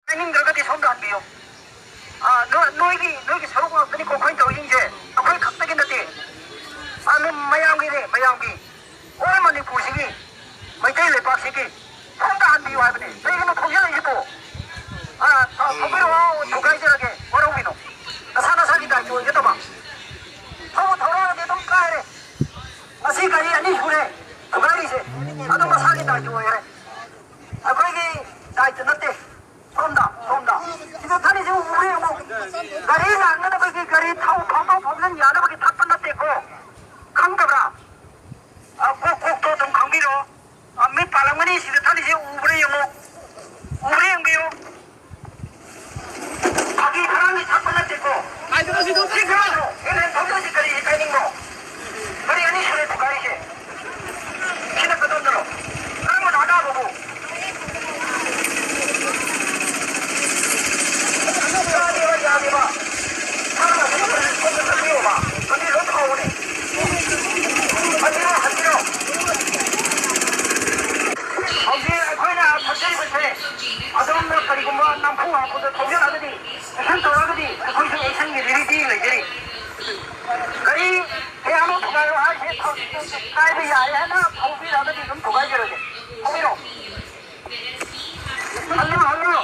타이밍들까지 손도 안 비요. 너에게 서로 그니 거의 더 이제 거의 각각인데 마양비 올 머니푸르시기 마이테이 레박시기 손도 안 비요 하더니 너희는 통신을 입고 거기로 도가이들에게 뭐라고 비노 사나 사기다 이거 이게 또봐 서로 돌아가게 좀 까해 마시까지 아니 후래 도가이시 아동가 사기다 이거 이래 거기 다 있었는데 소음다 지금 타니 지금 우리 가리가 안 가다 거기 가리 타고 방방 보면 야나 거기 다 끝났대고 강가라 꼭꼭 좀 강비로 밑 발랑머니 시대 타니 지금 우리 영비요 자기 바람이 다 끝났대고 지금으로 얘는 동료지 거리 가는 거 거리 아니 소리 두가리시 키는 그 돈으로 그러면 나가보고 야미봐 사람아 손을 비워봐 언니 너 타오네 한디로 거기에 거기나 터뜨리 볼테 아동 몇 가리고 뭐 남풍 하고도 통전하더니 산도하더니 거기서 애상이 리리디 레저리 거기 대한민국 도가요 하세 가이드 야야나 포비라더니 좀 도가이저러지 포비로 한디로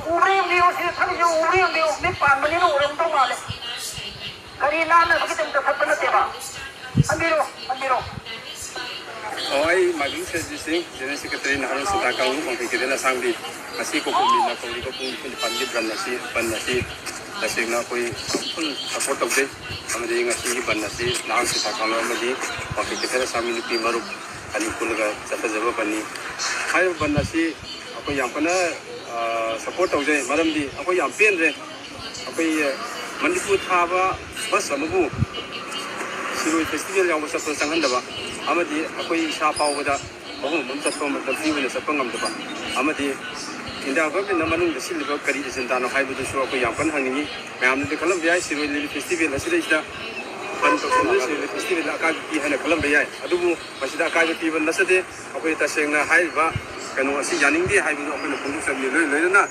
우리 미우시 사니죠 우리 미우 밑 반문이는 오른쪽 말래 거리 나는 거기 때문에 섭변을 대봐 한디로 Oi, maging suggesting, General Secretary na harus takang kung kita na sangdi, kasi ko kumin na kung ikaw kung pandi brand nasi, kasi na ko'y full support of day, amadi nga si brand nasi, nang si takang amadi, kung kita na sangdi ni Pimaruk, kani ko naga sa pazaba pani, kaya brand nasi, ako yang pa na support of day, madam di, ako yang pin re, ako Manipur thaba bas amabu, Siroi Festival yang besar tersangan dah, amadi aku isa pauda, aku memang satu macam view ni satu ngam dah, amadi indah aku ni nama nung desil lepas kari disentan aku hai betul so aku yang pan hang ni, macam ni kalau biaya Siroi Festival asal dah, bentuk Siroi Festival akak pergi hana kalau biaya, aduh masih dah akak pergi benda sedih, aku itu sengna hai bah, kan masih janing dia hai betul aku nak punduk sambil lalu na,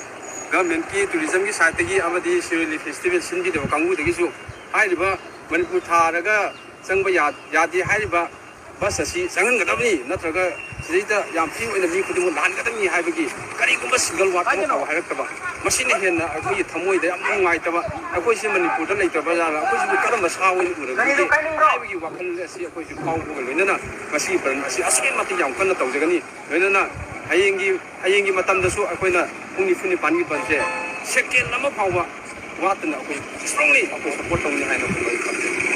government ki tourism ki side ki amadi Siroi Festival sendiri dah kamu dah kisu, hai bah Manipur tharaga Sangba yadi haiba bas asi sangan kadami natraga sida yam piu ina mi kudimu lan kadami haibagi kari kumba single wat ko hairtaba machine henna akoi thamoi da am ngai taba akoi si Manipur da leitaba jala akoi si karam sawi ura haibagi wakal asi akoi si pau ko loina na masi ban asi asin mati yam kan tawjagani loina na hayengi matam da su akoi na puni pangi banse second nama phawa watna akoi strongly akoi support tawni haina ko